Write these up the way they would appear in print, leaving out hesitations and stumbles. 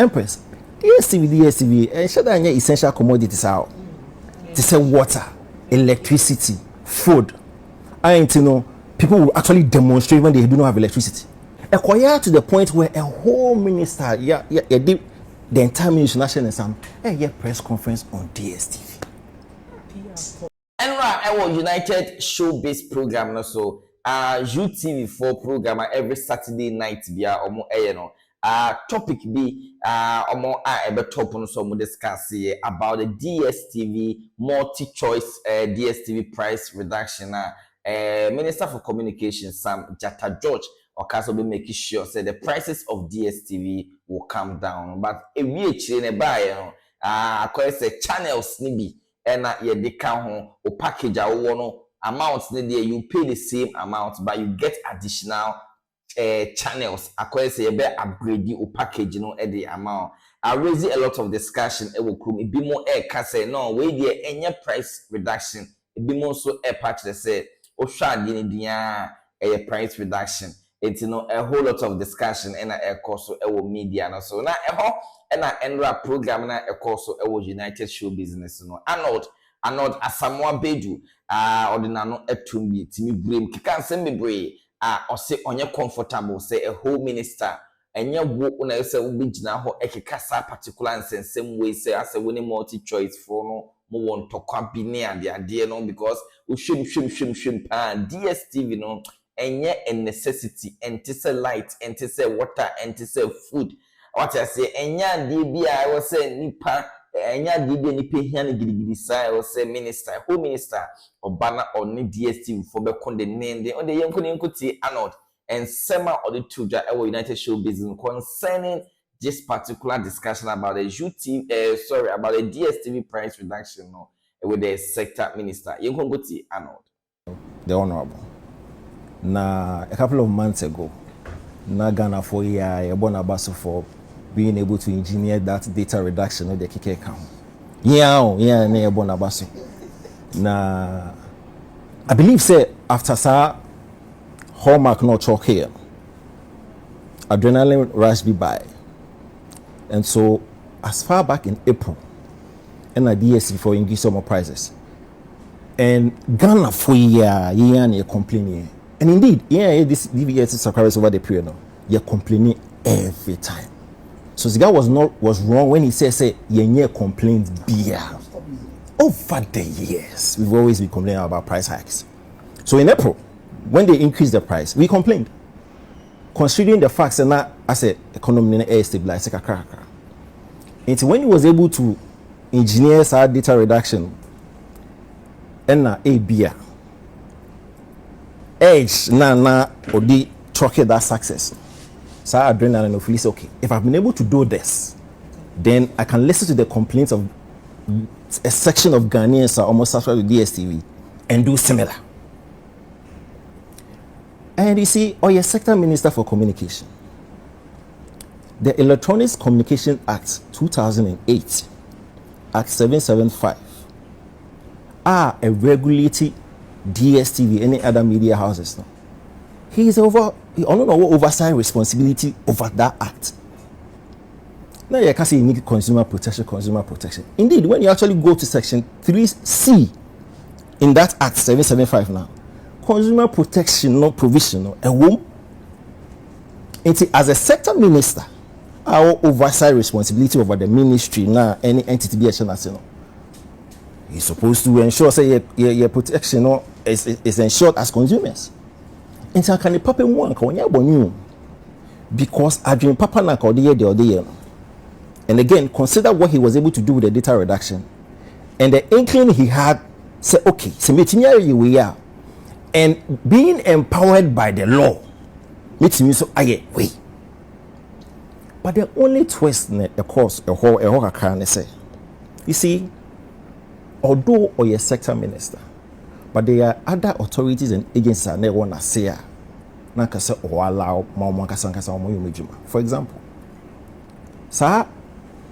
Empress, DSTV, and should I essential commodities out? To say water, electricity, food. I ain't know people will actually demonstrate when they do not have electricity. Acquire to the point where a whole minister, the entire ministry national some press conference on DSTV. And our United SHOBIZ program also UTV 4 program every Saturday night via omo topic be omo ebe top no so mo discuss here about the DSTV multi-choice DSTV price reduction. Minister for Communications Sam Jata George also be making sure say the prices of DSTV will come down, but if we actually buy say channels nibi and ye de can ho o package a wo amount you pay the same amount but you get additional channels say be upgrade the package the amount. I raise a lot of discussion it will come be more say no we there any price reduction it be more so patch they say o shade ni a price reduction. It's a whole lot of discussion and a course so media no so na and a program na a course so United SHOBIZ no Arnold asamoa bedu ordinano etumbi timi blame kika nsem bebre o say onye comfortable say a whole minister enye wo una say wo bigina ho ekeka sa particular nsensem way say as a winning multi choice for no mo won tokwa bi ne ade no because o hwem pa DSTV no enye a necessity ente light ente water ente food what I say enya ade bi I was say nipa enya ade bi nipa hia na gidigidi sai I was say minister home minister obana on DSTV for be condemned on the yenko Arnold and sema or the two United SHOBIZ concerning this particular discussion about the UTV about the DSTV price reduction no with the sector minister yenko Arnold the honorable. Now, a couple of months ago, Ghana for Bonabaso for being able to engineer that data reduction of the Kike account. Bonabaso. Now, I believe say after sa hallmark no chalk here, adrenaline rush be by, and so as far back in April, and a DSC for increase some more prices, and Ghana for year complaining. And indeed, this DVS subscribers over the period now, you're complaining every time. So the guy was wrong when he said you're complaints beer. Over the years, we've always been complaining about price hikes. So in April, when they increased the price, we complained. Considering the facts and that I said economy air stabilized like a cracker. And when he was able to engineer our data reduction and a beer. Edge na odi trucking that success. So I adrenaline of feels okay. If I've been able to do this, then I can listen to the complaints of a section of Ghanaians are almost subscribed to DSTV and do similar. And you see, your sector minister for communication, the Electronics Communication Act 2008, Act 775, are a regulatory DSTV, any other media houses now. He only know oversight responsibility over that act. Now you can say you need consumer protection. Indeed, when you actually go to section 3C in that act 775 now, consumer protection no provision no a womb. As a sector minister, our oversight responsibility over the ministry now any entity be a national. He's supposed to ensure say your protection no is ensured as consumers. And so can the papa one can you because I dream papa na the year. And again, consider what he was able to do with the data reduction. And the inkling he had said, okay, so we are. And being empowered by the law, makes me so wait. But the only twist of course a whole can say, you see, although or your sector minister, but there are other authorities and agencies that never want to say na kasa or allow mama kasa for example, sir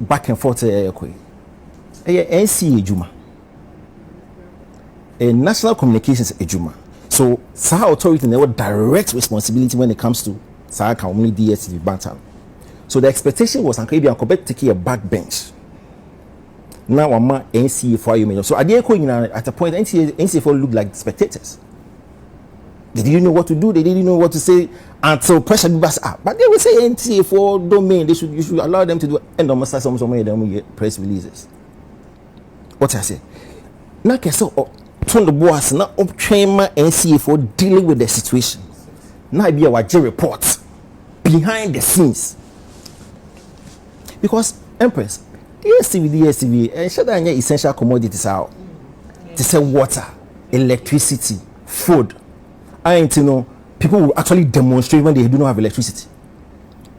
back and forth NC ejuma a national communications ejuma. So sir authority never direct responsibility when it comes to sir can only DSTV bantam. So the expectation was Uncle Bian to take a backbench. Now I'm NCA for you. So at a point, NCA for looked like spectators. They didn't know what to do. They didn't know what to say until pressure was up. But they will say NCA for domain. You should allow them to do. And almost some of them get press releases. What I say? Now can so turn the boss now up train my NCA for dealing with the situation. Now be a watch report behind the scenes. Because Empress, DSTV, and should I essential commodities out to sell water, electricity, food. People will actually demonstrate when they do not have electricity.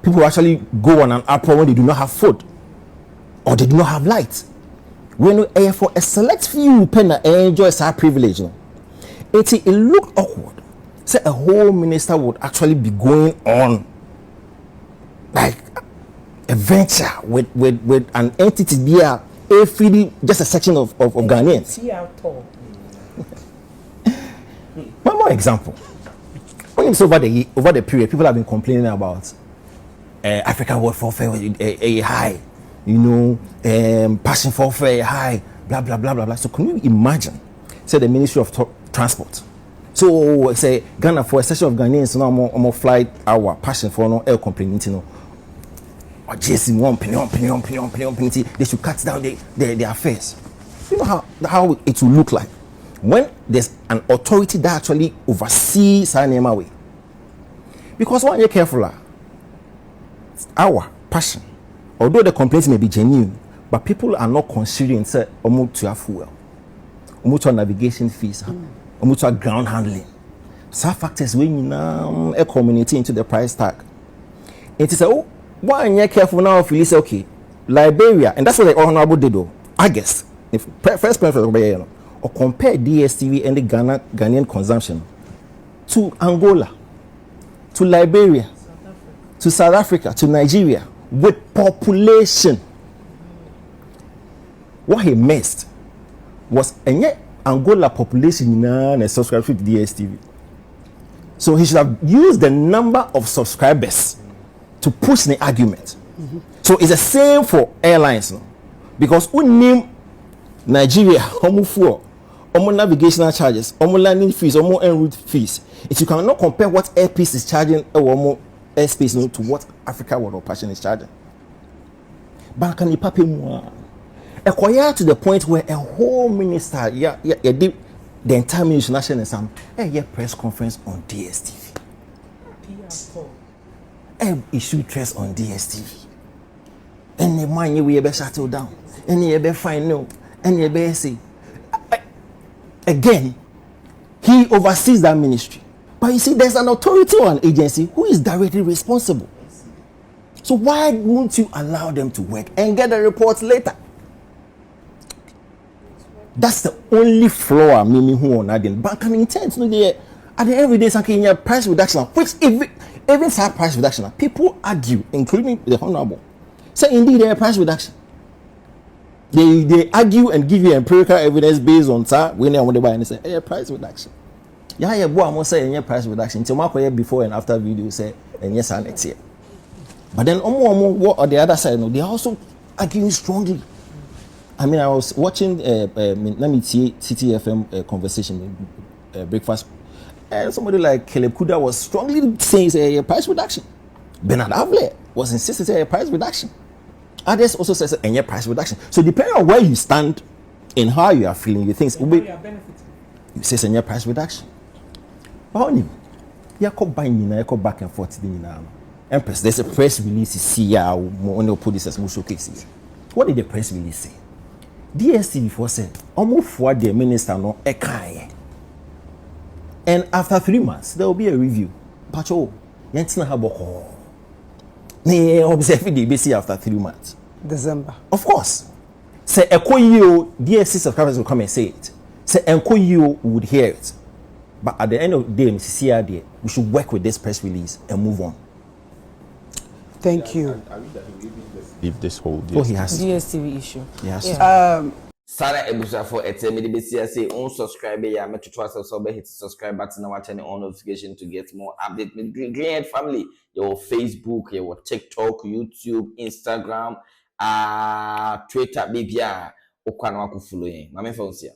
People will actually go on an uproar when they do not have food or they do not have light. When for a select few people enjoy such privilege, it looked awkward. Say a whole minister would actually be going on like a venture with an entity there, just a section of Ghanaians. One more example. When it's over the period, people have been complaining about African world warfare a high, passion for warfare high, blah blah blah blah blah. So can you imagine? Say the Ministry of Transport. So say Ghana for a section of Ghanaians now more flight hour passion for no air complaining, or just one penny, they should cut down their affairs. You know how it will look like when there's an authority that actually oversees our way. Because when you're careful, our passion, although the complaints may be genuine, but people are not considering say to have fuel, to navigation fees, to ground handling. Some factors when you now a community into the price tag. It is why you're careful now if you say okay, Liberia, and that's what the honorable did though. I guess if first preference or compare DSTV and the Ghanaian consumption to Angola, to Liberia, to South Africa, to Nigeria with population. What he missed was Angola population and subscribe to DSTV. So he should have used the number of subscribers to push the argument. So it's the same for airlines now. Because we name Nigeria, navigational charges, landing fees, en route fees. If you cannot compare what Airpeace is charging or airspace to what Africa World of Passion is charging. But can you pay more? Acquire to the point where a whole minister, did the entire ministry national exam, press conference on DSTV. Issue press on DSTV. Any money we ever shuttle down, any ever find no, any ever say. Again, he oversees that ministry. But you see, there's an authority or an agency who is directly responsible. So why won't you allow them to work and get the reports later? That's the only flaw Mimi who on that. But can intent no there at the end of the day something price reduction, which even side price reduction, people argue, including the honorable, say indeed there price reduction. They argue and give you empirical evidence based on that when they want to buy and say price reduction. Boy, I'm say price reduction. Until before and after video say yes and next year. But then what on the other side, they are also arguing strongly. I mean, I was watching CTFM conversation, breakfast, and somebody like Caleb Kuda was strongly saying a price reduction. Bernard Avle was insisting a price reduction. Others also says a price reduction. So depending on where you stand and how you are feeling, you think you say a price reduction. But you come back and forth. Empress, there's a press release. See, when you put this as more showcases. What did the press release say? DSTV before said, almost for the minister no ekai. And after 3 months, there will be a review. Pacho, yentina haboko. Ne observe the BC after 3 months. December. Of course. Say Ekoyo, DSC subscribers will come and say it. Say Ekoyo would hear it. But at the end of the day, Mrs. CRD, we should work with this press release and move on. Thank you. Leave this whole DSTV. DSTV. DSTV issue. Yes. Yeah. Sana ebusafo eteme de besi say on subscribe ya metoto asase obe hit subscribe button and turn on notification to get more update with Greenhead family. Your Facebook, your TikTok, YouTube, Instagram, Twitter bibia okwa na wakufollow yen. Mame fonsia.